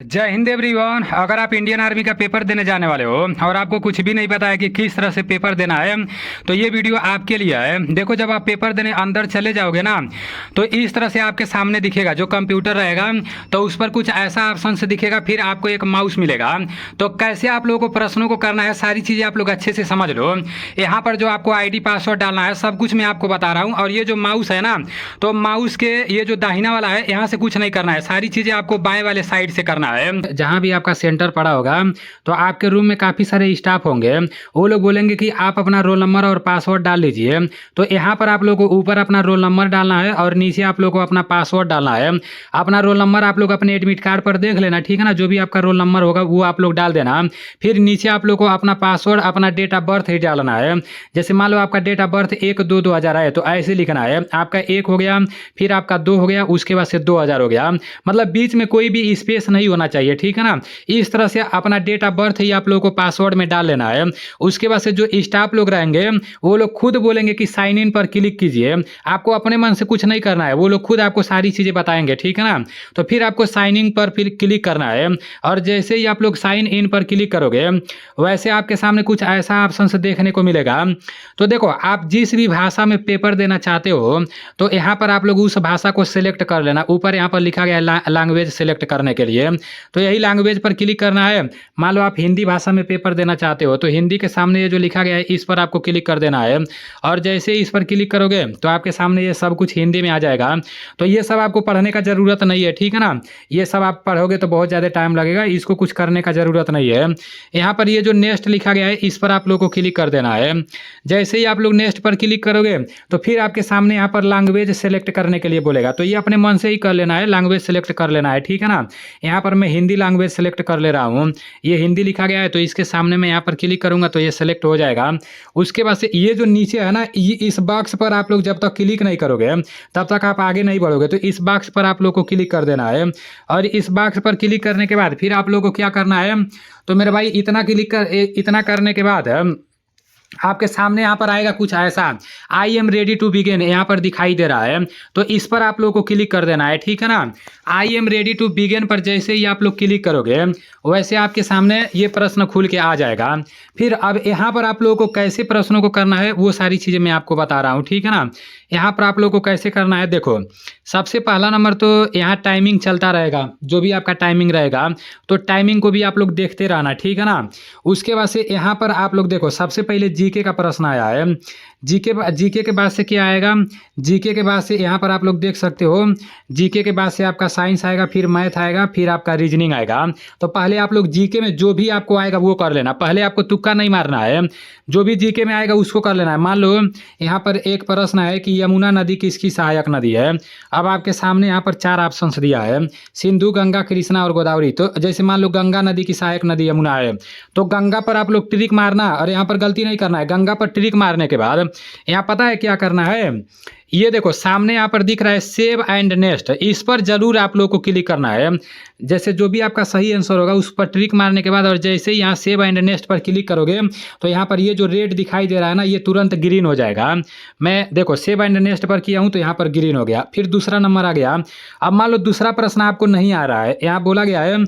जय हिंद एवरीवन। अगर आप इंडियन आर्मी का पेपर देने जाने वाले हो और आपको कुछ भी नहीं पता है कि किस तरह से पेपर देना है तो ये वीडियो आपके लिए है। देखो, जब आप पेपर देने अंदर चले जाओगे ना तो इस तरह से आपके सामने दिखेगा जो कंप्यूटर रहेगा, तो उस पर कुछ ऐसा ऑप्शन से दिखेगा, फिर आपको एक माउस मिलेगा। तो कैसे आप लोगों को प्रश्नों को करना है सारी चीज़ें आप लोग अच्छे से समझ लो। यहाँ पर जो आपको ID पासवर्ड डालना है सब कुछ मैं आपको बता रहा हूँ। और ये जो माउस है ना, तो माउस के ये जो दाहिना वाला है यहाँ से कुछ नहीं करना है, सारी चीज़ें आपको बाएं वाले साइड से करना है। जहां भी आपका सेंटर पड़ा होगा तो आपके रूम में काफी सारे स्टाफ होंगे, वो लोग बोलेंगे कि आप अपना रोल नंबर और पासवर्ड डाल लीजिए। तो यहाँ पर आप लोग को ऊपर अपना रोल नंबर डालना है और नीचे आप लोग को अपना पासवर्ड डालना है। अपना रोल नंबर आप लोग अपने एडमिट कार्ड पर देख लेना, ठीक है ना। जो भी आपका रोल नंबर होगा वो आप लोग डाल देना। फिर नीचे आप लोग को अपना पासवर्ड, अपना डेट ऑफ बर्थ ही डालना है। जैसे मान लो आपका डेट ऑफ बर्थ 1/2/2000 है तो ऐसे लिखना है। आपका 1 हो गया, फिर आपका 2 हो गया, उसके बाद से 2000 हो गया। मतलब बीच में कोई भी स्पेस नहीं होना चाहिए, ठीक है ना। इस तरह से अपना डेट ऑफ बर्थ ही आप लोगों को पासवर्ड में डाल लेना है। उसके बाद से जो स्टाफ लोग रहेंगे वो लोग खुद बोलेंगे कि साइन इन पर क्लिक कीजिए। आपको अपने मन से कुछ नहीं करना है, वो लोग खुद आपको सारी चीज़ें बताएंगे, ठीक है ना। तो फिर आपको साइन इन पर फिर क्लिक करना है और जैसे ही आप लोग साइन इन पर क्लिक करोगे वैसे आपके सामने कुछ ऐसा ऑप्शन से देखने को मिलेगा। तो देखो, आप जिस भी भाषा में पेपर देना चाहते हो तो यहाँ पर आप लोग उस भाषा को सिलेक्ट कर लेना। ऊपर यहाँ पर लिखा गया है लैंग्वेज सेलेक्ट करने के लिए, तो यही लैंग्वेज पर क्लिक करना है। मान लो आप हिंदी भाषा में पेपर देना चाहते हो तो हिंदी के सामने ये जो लिखा गया है इस पर आपको क्लिक कर देना है। और जैसे ही इस पर क्लिक करोगे तो आपके सामने ये सब कुछ हिंदी में आ जाएगा। तो ये सब आपको पढ़ने का ज़रूरत नहीं है, ठीक है ना। ये सब आप पढ़ोगे तो बहुत ज़्यादा टाइम लगेगा, इसको कुछ करने का ज़रूरत नहीं है। यहाँ पर ये जो नेक्स्ट लिखा गया है इस पर आप लोग को क्लिक कर देना है। जैसे ही आप लोग नेक्स्ट पर क्लिक करोगे तो फिर आपके सामने यहाँ पर लैंग्वेज सेलेक्ट करने के लिए बोलेगा। तो ये अपने मन से ही कर लेना है, लैंग्वेज सेलेक्ट कर लेना है, ठीक है ना। यहाँ पर मैं हिंदी लैंग्वेज सेलेक्ट कर ले रहा हूँ। ये हिंदी लिखा गया है तो इसके सामने मैं यहाँ पर क्लिक करूँगा तो ये सेलेक्ट हो जाएगा। उसके बाद से ये जो नीचे है ना, इस बॉक्स पर आप लोग जब तक क्लिक नहीं करोगे तब तक आप आगे नहीं बढ़ोगे। तो इस बॉक्स पर आप लोग को क्लिक कर देना है। और इस बॉक्स पर क्लिक करने के बाद फिर आप लोग को क्या करना है, तो मेरे भाई इतना करने के बाद आपके सामने यहाँ पर आएगा कुछ ऐसा, I am ready to begin यहाँ पर दिखाई दे रहा है। तो इस पर आप लोग को क्लिक कर देना है, ठीक है ना। I am ready to begin पर जैसे ही आप लोग क्लिक करोगे वैसे आपके सामने ये प्रश्न खुल के आ जाएगा। फिर अब यहाँ पर आप लोगों को कैसे प्रश्नों को करना है वो सारी चीज़ें मैं आपको बता रहा हूँ, ठीक है ना। यहाँ पर आप लोग को कैसे करना है, देखो सबसे पहला नंबर तो यहाँ टाइमिंग चलता रहेगा, जो भी आपका टाइमिंग रहेगा तो टाइमिंग को भी आप लोग देखते रहना, ठीक है ना। उसके बाद से यहाँ पर आप लोग देखो सबसे पहले जीके का प्रश्न आया है। जीके के बाद से क्या आएगा, जीके के बाद से यहाँ पर आप लोग देख सकते हो, जीके के बाद से आपका साइंस आएगा, फिर मैथ आएगा, फिर आपका रीजनिंग आएगा। तो पहले आप लोग जीके में जो भी आपको आएगा वो कर लेना, पहले आपको तुक्का नहीं मारना है, जो भी जीके में आएगा उसको कर लेना है। मान लो यहाँ पर एक प्रश्न है कि यमुना नदी किसकी सहायक नदी है। अब आपके सामने यहाँ पर 4 ऑप्शन दिया है, सिंधु, गंगा, कृष्णा और गोदावरी। तो जैसे मान लो गंगा नदी की सहायक नदी यमुना है तो गंगा पर आप लोग ट्रिक मारना, और यहाँ पर गलती नहीं करना है। गंगा पर ट्रिक मारने के बाद यहाँ पता है क्या करना है, ये देखो सामने यहाँ पर दिख रहा है सेव एंड नेक्स्ट, इस पर जरूर आप लोग को क्लिक करना है। जैसे जो भी आपका सही आंसर होगा उस पर ट्रिक मारने के बाद और जैसे ही यहाँ सेव एंड नेक्स्ट पर क्लिक करोगे तो यहाँ पर ये जो रेड दिखाई दे रहा है ना ये तुरंत ग्रीन हो जाएगा। मैं देखो सेव एंड नेक्स्ट पर किया हूँ तो यहाँ पर ग्रीन हो गया। फिर दूसरा नंबर आ गया। अब मान लो दूसरा प्रश्न आपको नहीं आ रहा है, यहाँ बोला गया है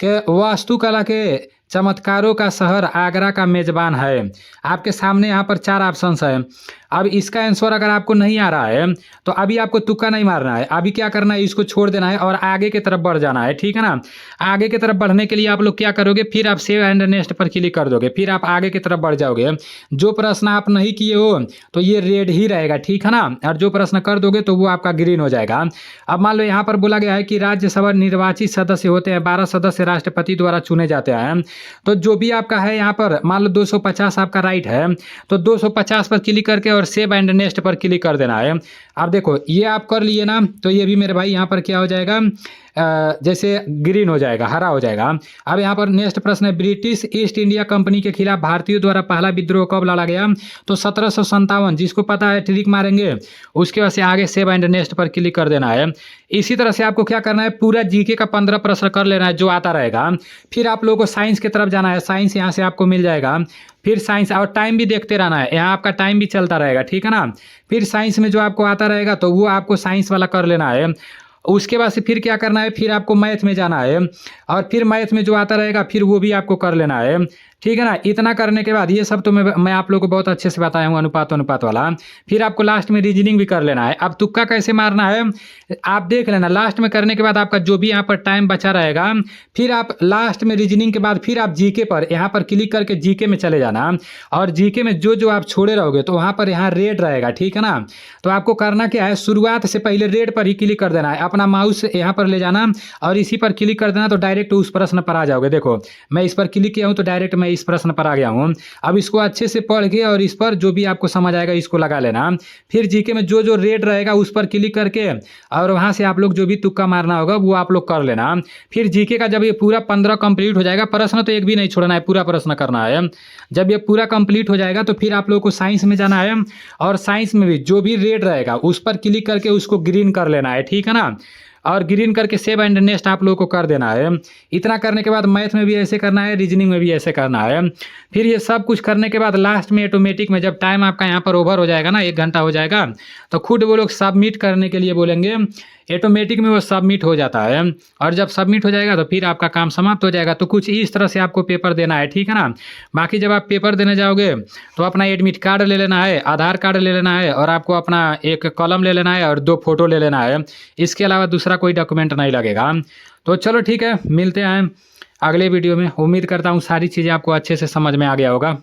कि वास्तुकला के चमत्कारों का शहर आगरा का मेजबान है। आपके सामने यहाँ पर 4 ऑप्शंस हैं। अब इसका आंसर अगर आपको नहीं आ रहा है तो अभी आपको तुक्का नहीं मारना है, अभी क्या करना है इसको छोड़ देना है और आगे की तरफ बढ़ जाना है, ठीक है ना। आगे की तरफ बढ़ने के लिए आप लोग क्या करोगे, फिर आप सेव एंड नेक्स्ट पर क्लिक कर दोगे, फिर आप आगे की तरफ बढ़ जाओगे। जो प्रश्न आप नहीं किए हो तो ये रेड ही रहेगा, ठीक है ना, और जो प्रश्न कर दोगे तो वो आपका ग्रीन हो जाएगा। अब मान लो यहाँ पर बोला गया है कि राज्यसभा निर्वाचित सदस्य होते हैं, 12 सदस्य राष्ट्रपति द्वारा चुने जाते हैं। तो जो भी आपका है यहाँ पर मान लो 250 आपका राइट है तो 250 पर क्लिक करके और सेव एंड नेक्स्ट पर क्लिक कर देना है। अब देखो ये आप कर लिए ना, तो ये भी मेरे भाई यहाँ पर क्या हो जाएगा, जैसे ग्रीन हो जाएगा, हरा हो जाएगा। अब यहाँ पर नेक्स्ट प्रश्न है, ब्रिटिश ईस्ट इंडिया कंपनी के खिलाफ भारतीयों द्वारा पहला विद्रोह कब लड़ा गया। तो 1757, जिसको पता है ट्रिक मारेंगे, उसके बाद से आगे सेव एंड नेक्स्ट पर क्लिक कर देना है। इसी तरह से आपको क्या करना है, पूरा जीके का 15 प्रश्न कर लेना है जो आता रहेगा। फिर आप लोगों को साइंस की तरफ जाना है, साइंस यहाँ से आपको मिल जाएगा। फिर साइंस और टाइम भी देखते रहना है, यहाँ आपका टाइम भी चलता रहेगा, ठीक है ना। फिर साइंस में जो आपको आता रहेगा तो वो आपको साइंस वाला कर लेना है। उसके बाद से फिर क्या करना है, फिर आपको मैथ में जाना है और फिर मैथ में जो आता रहेगा फिर वो भी आपको कर लेना है, ठीक है ना। इतना करने के बाद ये सब तो मैं आप लोगों को बहुत अच्छे से बताया हूँ अनुपात वाला। फिर आपको लास्ट में रीजनिंग भी कर लेना है। अब तुक्का कैसे मारना है आप देख लेना, लास्ट में करने के बाद आपका जो भी यहाँ पर टाइम बचा रहेगा, फिर आप लास्ट में रीजनिंग के बाद फिर आप जीके पर यहाँ पर क्लिक करके जीके में चले जाना और जीके में जो आप छोड़े रहोगे तो वहाँ पर यहाँ रेड रहेगा, ठीक है ना। तो आपको करना क्या है, शुरुआत से पहले रेड पर ही क्लिक कर देना है, अपना माउस यहाँ पर ले जाना और इसी पर क्लिक कर देना तो डायरेक्ट उस प्रश्न पर आ जाओगे। देखो मैं इस पर क्लिक किया हूँ तो डायरेक्ट मैं इस प्रश्न पर आ गया हूँ। अब इसको अच्छे से पढ़ के और इस पर जो भी आपको समझ आएगा इसको लगा लेना। फिर जीके में जो रेड रहेगा उस पर क्लिक करके और वहाँ से आप लोग जो भी तुक्का मारना होगा वो आप लोग कर लेना। फिर जीके का जब ये पूरा 15 कंप्लीट हो जाएगा, प्रश्न तो एक भी नहीं छोड़ना है, पूरा प्रश्न करना है। जब ये पूरा कंप्लीट हो जाएगा तो फिर आप लोगों को साइंस में जाना है और साइंस में भी जो भी रेड रहेगा उस पर क्लिक करके उसको ग्रीन कर लेना है, ठीक है ना। और ग्रीन करके सेव एंड नेक्स्ट आप लोगों को कर देना है। इतना करने के बाद मैथ में भी ऐसे करना है, रीजनिंग में भी ऐसे करना है। फिर ये सब कुछ करने के बाद लास्ट में ऑटोमेटिक में जब टाइम आपका यहाँ पर ओवर हो जाएगा ना, 1 घंटा हो जाएगा, तो खुद वो लोग सबमिट करने के लिए बोलेंगे, ऑटोमेटिक में वो सबमिट हो जाता है। और जब सबमिट हो जाएगा तो फिर आपका काम समाप्त हो जाएगा। तो कुछ इस तरह से आपको पेपर देना है, ठीक है ना। बाकी जब आप पेपर देने जाओगे तो अपना एडमिट कार्ड ले लेना है, आधार कार्ड ले लेना है और आपको अपना एक कलम ले लेना है और 2 फोटो ले लेना है। इसके अलावा दूसरा कोई डॉक्यूमेंट नहीं लगेगा। तो चलो ठीक है, मिलते हैं अगले वीडियो में। उम्मीद करता हूँ सारी चीज़ें आपको अच्छे से समझ में आ गया होगा।